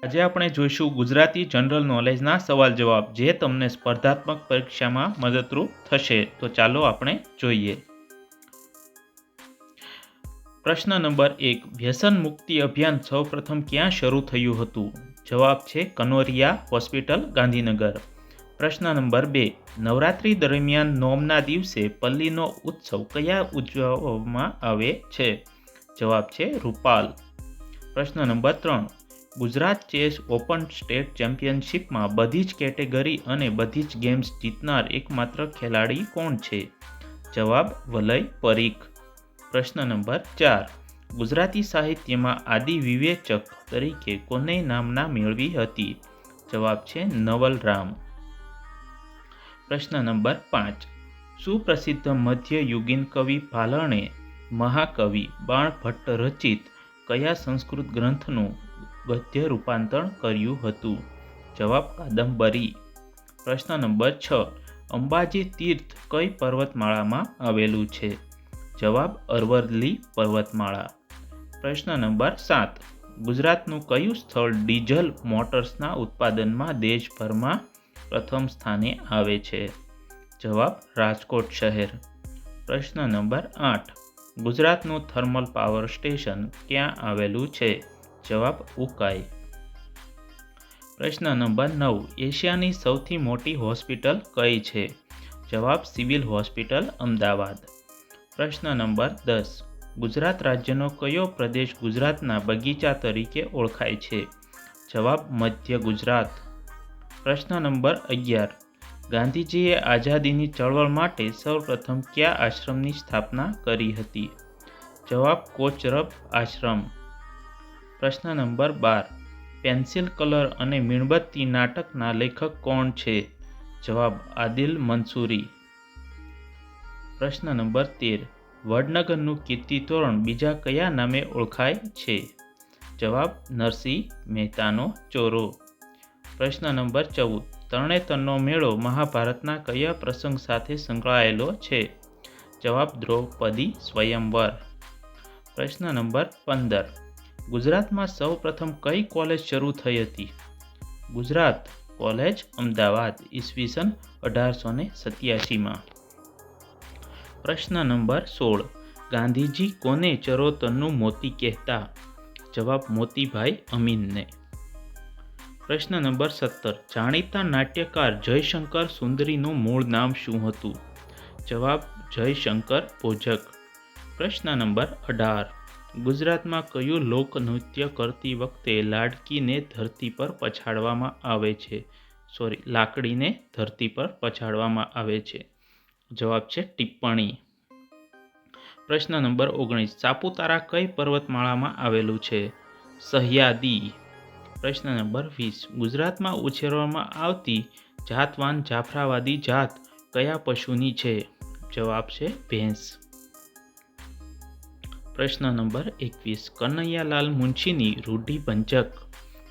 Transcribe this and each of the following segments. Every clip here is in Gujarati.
આજે આપણે જોઈશું ગુજરાતી જનરલ નોલેજના સવાલ જવાબ જે તમને સ્પર્ધાત્મક પરીક્ષામાં મદદરૂપ થશે. તો ચાલો આપણે જોઈએ. પ્રશ્ન નંબર 1. વ્યસન મુક્તિ અભિયાન સૌપ્રથમ ક્યાં શરૂ થયું હતું? જવાબ છે કનોરિયા હોસ્પિટલ, ગાંધીનગર. પ્રશ્ન નંબર 2. નવરાત્રી દરમિયાન નોમના દિવસે પલ્લીનો ઉત્સવ કયા ઉજવવામાં આવે છે? જવાબ છે રૂપાલ. પ્રશ્ન number 3. Gujarat chess open state ચેમ્પિયનશિપમાં બધી જ કેટેગરી અને બધી જ ગેમ્સ જીતનાર એકમાત્ર ખેલાડી કોણ છે? જવાબ વલય પરીખ. પ્રશ્ન નંબર 4. ગુજરાતી સાહિત્યમાં આદિ વિવેચક તરીકે કોને નામના મેળવી હતી? જવાબ છે નવલરામ. પ્રશ્ન નંબર 5. સુપ્રસિદ્ધ મધ્યયુગીન કવિ ભાલણે મહાકવિ બાણભટ્ટ રચિત કયા સંસ્કૃત ગ્રંથનું ગદ્ય રૂપાંતર કર્યું હતું? જવાબ કાદંબરી. પ્રશ્ન નંબર 6. અંબાજી તીર્થ કઈ પર્વતમાળામાં આવેલું છે? જવાબ અરવલ્લી પર્વતમાળા. પ્રશ્ન નંબર 7. ગુજરાતનું કયું સ્થળ ડીઝલ મોટર્સના ઉત્પાદનમાં દેશભરમાં પ્રથમ સ્થાને આવે છે? જવાબ રાજકોટ શહેર. પ્રશ્ન નંબર 8. ગુજરાતનું થર્મલ પાવર સ્ટેશન ક્યાં આવેલું છે? જવાબ ઉકાઈ. પ્રશ્ન નંબર 9. એશિયાની સૌથી મોટી હોસ્પિટલ કઈ છે? જવાબ સિવિલ હોસ્પિટલ, અમદાવાદ. પ્રશ્ન નંબર 10. ગુજરાત રાજ્યનો કયો પ્રદેશ ગુજરાતના બગીચા તરીકે ઓળખાય છે? જવાબ મધ્ય ગુજરાત. પ્રશ્ન નંબર 11. ગાંધીજીએ આઝાદીની ચળવળ માટે સૌપ્રથમ કયા આશ્રમની સ્થાપના કરી હતી? જવાબ કોચરબ આશ્રમ. પ્રશ્ન નંબર 12. પેન્સિલ કલર અને મીણબત્તી નાટકના લેખક કોણ છે? જવાબ આદિલ મંસૂરી. પ્રશ્ન નંબર 13. વડનગરનું કીર્તિ તોરણ બીજા કયા નામે ઓળખાય છે? જવાબ નરસિંહ મહેતાનો ચોરો. પ્રશ્ન નંબર 14. તરણેતરનો મેળો મહાભારતના કયા પ્રસંગ સાથે સંકળાયેલો છે? જવાબ દ્રૌપદી સ્વયંવર. પ્રશ્ન નંબર 15. ગુજરાતમાં સૌ પ્રથમ કઈ કોલેજ શરૂ થઈ હતી? ગુજરાત કોલેજ, અમદાવાદ, ઈસવીસન 1887માં. પ્રશ્ન નંબર 16. ગાંધીજી કોને ચરોતરનું મોતી કહેતા? જવાબ મોતીભાઈ અમીનને. પ્રશ્ન નંબર 17. જાણીતા નાટ્યકાર જયશંકર સુંદરીનું મૂળ નામ શું હતું? જવાબ જયશંકર ભોજક. પ્રશ્ન નંબર 18. ગુજરાતમાં કયું લોકનૃત્ય કરતી વખતે લાકડીને ધરતી પર પછાડવામાં આવે છે? જવાબ છે ટિપ્પણી. પ્રશ્ન નંબર 19. સાપુતારા કઈ પર્વતમાળામાં આવેલું છે? સહ્યાદ્રી. પ્રશ્ન નંબર 20. ગુજરાતમાં ઉછેરવામાં આવતી જાતવાન જાફરાબાદી જાત કયા પશુની છે? જવાબ છે ભેંસ. પ્રશ્ન નંબર 21. કનૈયાલાલ મુનશીની રૂઢિભંજક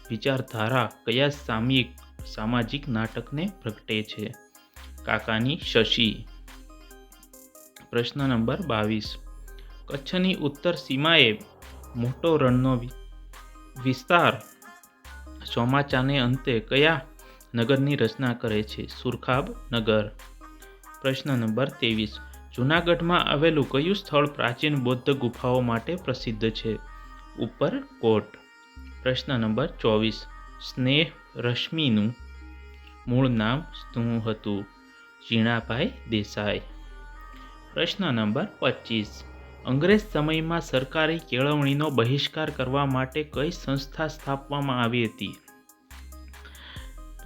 વિચારધારા કયા સામાજિક નાટકને પ્રગટે છે? કાકાની શશી. પ્રશ્ન નંબર 22. કચ્છની ઉત્તર સીમાએ મોટો રણનો વિસ્તાર ચોમાચાને અંતે કયા નગરની રચના કરે છે? સુરખાબ નગર. પ્રશ્ન નંબર 23. જૂનાગઢમાં આવેલું કયું સ્થળ પ્રાચીન બૌદ્ધ ગુફાઓ માટે પ્રસિદ્ધ છે? ઉપરકોટ. પ્રશ્ન નંબર 24. સ્નેહ રશ્મિનું મૂળ નામ શું હતું? જીણાભાઈ દેસાઈ. પ્રશ્ન નંબર 25. અંગ્રેજ સમયમાં સરકારી કેળવણીનો બહિષ્કાર કરવા માટે કઈ સંસ્થા સ્થાપવામાં આવી હતી?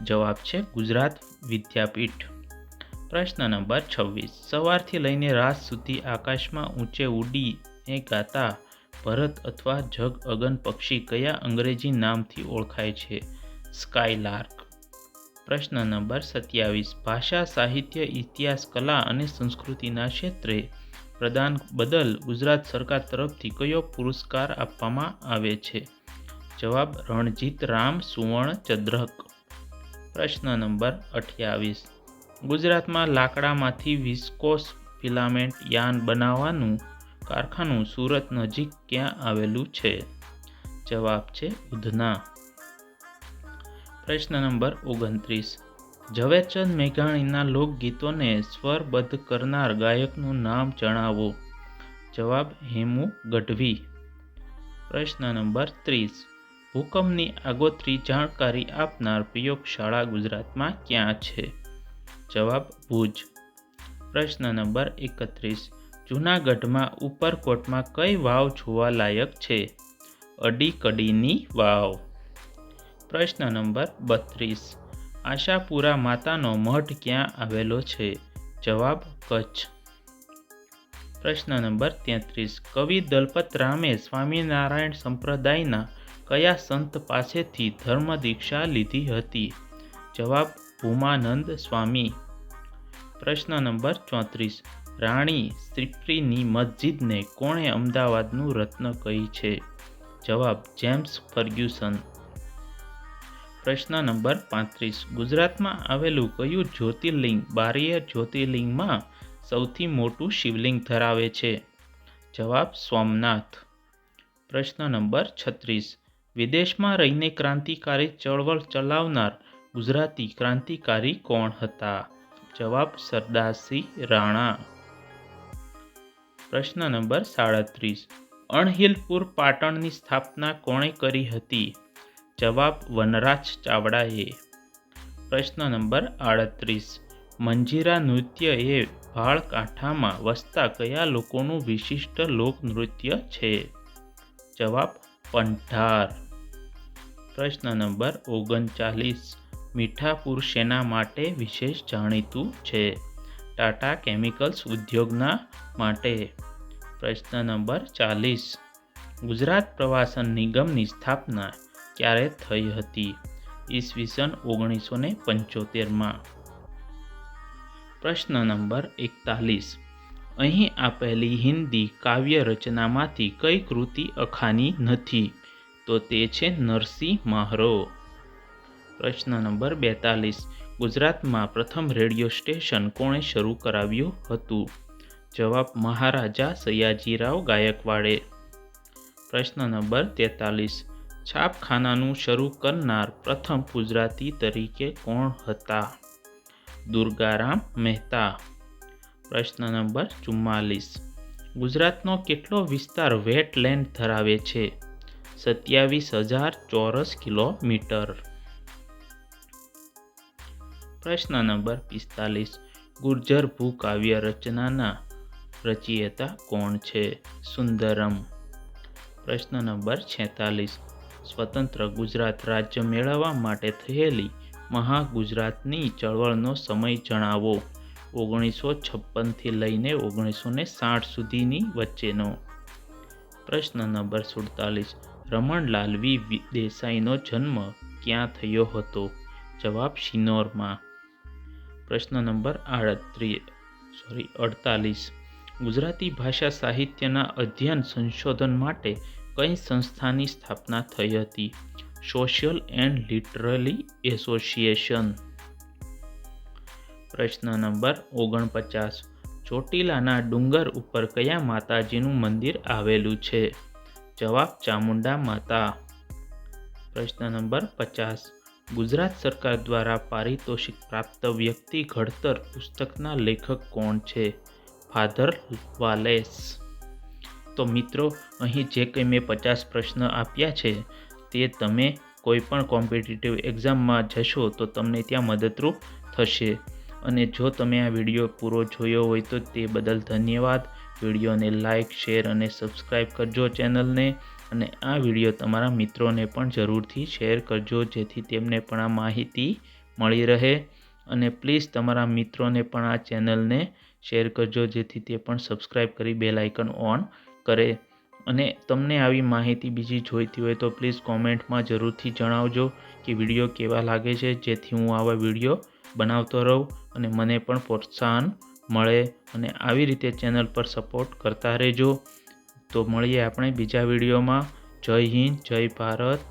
જવાબ છે ગુજરાત વિદ્યાપીઠ. પ્રશ્ન નંબર 26. સવારથી લઈને રાત સુધી આકાશમાં ઊંચે ઉડીને ગાતા ભરત અથવા જગ અગન પક્ષી કયા અંગ્રેજી નામથી ઓળખાય છે? સ્કાયલાર્ક. પ્રશ્ન નંબર 27. ભાષા, સાહિત્ય, ઇતિહાસ, કલા અને સંસ્કૃતિના ક્ષેત્રે પ્રદાન બદલ ગુજરાત સરકાર તરફથી કયો પુરસ્કાર આપવામાં આવે છે? જવાબ રણજીતરામ સુવર્ણ ચંદ્રક. પ્રશ્ન નંબર 28. ગુજરાતમાં લાકડામાંથી વિસ્કોસ ફિલામેન્ટ યાર્ન બનાવવાનું કારખાનું સુરત નજીક ક્યાં આવેલું છે? જવાબ છે ઉધના. પ્રશ્ન નંબર 29. ઝવેરચંદ મેઘાણીના લોકગીતોને સ્વરબદ્ધ કરનાર ગાયકનું નામ જણાવો. જવાબ હેમુ ગઢવી. પ્રશ્ન નંબર 30. ભૂકંપની આગોતરી જાણકારી આપનાર પ્રયોગશાળા ગુજરાતમાં ક્યાં છે? જવાબ ભુજ. પ્રશ્ન નંબર 31. જૂનાગઢમાં ઉપરકોટમાં કઈ વાવ જોવાલાયક છે? અડીકડીની વાવ. પ્રશ્ન નંબર 32. આશાપુરા માતાનો મઢ ક્યાં આવેલો છે? જવાબ કચ્છ. પ્રશ્ન નંબર 33. કવિ દલપતરામે સ્વામિનારાયણ સંપ્રદાયના કયા સંત પાસેથી ધર્મ દીક્ષા લીધી હતી? જવાબ ભૂમાનંદ સ્વામી. પ્રશ્ન નંબર 34. રાણી સ્ત્રીપ્રીની મસ્જિદને કોણે અમદાવાદનું રત્ન કહી છે? જવાબ જેમ્સ ફર્ગ્યુસન. પ્રશ્ન નંબર 35. ગુજરાતમાં આવેલું કયું જ્યોતિર્લિંગ 12 જ્યોતિર્લિંગમાં સૌથી મોટું શિવલિંગ ધરાવે છે? જવાબ સોમનાથ. પ્રશ્ન નંબર 36. વિદેશમાં રહીને ક્રાંતિકારી ચળવળ ચલાવનાર ગુજરાતી ક્રાંતિકારી કોણ હતા? જવાબ સરદારસિંહ રાણા. પ્રશ્ન નંબર 37. અણહિલપુર પાટણની સ્થાપના કોણે કરી હતી? જવાબ વનરાજ ચાવડાએ. પ્રશ્ન નંબર 38. મંજીરા નૃત્ય એ ભાળકાંઠામાં વસતા કયા લોકોનું વિશિષ્ટ લોકનૃત્ય છે? જવાબ પંઠાર. પ્રશ્ન નંબર 39. મીઠાપુર શેના માટે વિશેષ જાણીતું છે? ટાટા કેમિકલ્સ ઉદ્યોગના માટે. પ્રશ્ન નંબર 40. ગુજરાત પ્રવાસન નિગમની સ્થાપના ક્યારે થઈ હતી? ઈસવીસન 1975માં. પ્રશ્ન નંબર 41. અહીં આપેલી હિન્દી કાવ્ય રચનામાંથી કઈ કૃતિ અખાની નથી? તો તે છે નરસિંહ મહારો. પ્રશ્ન નંબર 42. ગુજરાતમાં પ્રથમ રેડિયો સ્ટેશન કોણે શરૂ કરાવ્યું હતું? જવાબ મહારાજા સયાજીરાવ ગાયકવાડે. પ્રશ્ન નંબર 43. છાપખાનાનું શરૂ કરનાર પ્રથમ ગુજરાતી તરીકે કોણ હતા? દુર્ગારામ મહેતા. પ્રશ્ન નંબર 44. ગુજરાતનો કેટલો વિસ્તાર વેટલેન્ડ ધરાવે છે? 27,000 ચોરસ કિલોમીટર. પ્રશ્ન નંબર 45. ગુર્જર ભૂકાવ્ય રચનાના રચયિતા કોણ છે? સુંદરમ. પ્રશ્ન નંબર 46. સ્વતંત્ર ગુજરાત રાજ્ય મેળવવા માટે થયેલી મહાગુજરાતની ચળવળનો સમય જણાવો. 1956થી લઈને 1960 સુધીની વચ્ચેનો. પ્રશ્ન નંબર 47. રમણલાલ વી દેસાઈનો જન્મ ક્યાં થયો હતો? જવાબ શિનોરમાં. પ્રશ્ન નંબર 48. ગુજરાતી ભાષા સાહિત્યના અધ્યયન સંશોધન માટે કઈ સંસ્થાની સ્થાપના થઈ હતી? Social and literary association. પ્રશ્ન નંબર 49. ચોટીલાના ડુંગર ઉપર કયા માતાજીનું મંદિર આવેલું છે? જવાબ ચામુંડા માતા. પ્રશ્ન નંબર 50. ગુજરાત સરકાર દ્વારા પારિતોષિક પ્રાપ્ત વ્યક્તિ ઘડતર પુસ્તકના લેખક કોણ છે? Father Valles. તો મિત્રો, અહીં જે કંઈ મેં 50 પ્રશ્ન આપ્યા છે તે તમે કોઈ પણ કોમ્પિટિટિવ એક્ઝામમાં જશો તો તમને ત્યાં મદદરૂપ થશે. અને જો તમે આ વિડીયો પૂરો જોયો હોય તો તે બદલ ધન્યવાદ. વિડીયોને લાઇક, શેર અને સબસ્ક્રાઈબ કરજો ચેનલને. અને આ વિડીયો તમારા મિત્રોને પણ જરૂરથી શેર કરજો જેથી તેમને પણ આ માહિતી મળી રહે. અને પ્લીઝ તમારા મિત્રોને પણ આ ચેનલને શેર કરજો જેથી તે પણ સબસ્ક્રાઈબ કરી બેલ આઇકન ઓન કરે. અને તમને આવી માહિતી બીજી જોઈતી હોય તો પ્લીઝ કોમેન્ટમાં જરૂરથી જણાવજો કે વિડીયો કેવા લાગે છે જેથી હું આવા વિડીયો બનાવતો રહું અને મને પણ પ્રોત્સાહન મળે. અને આવી રીતે ચેનલ પર સપોર્ટ કરતા રહેજો. તો મળીએ આપણે બીજા વિડીયોમાં. જય હિન્દ, જય ભારત.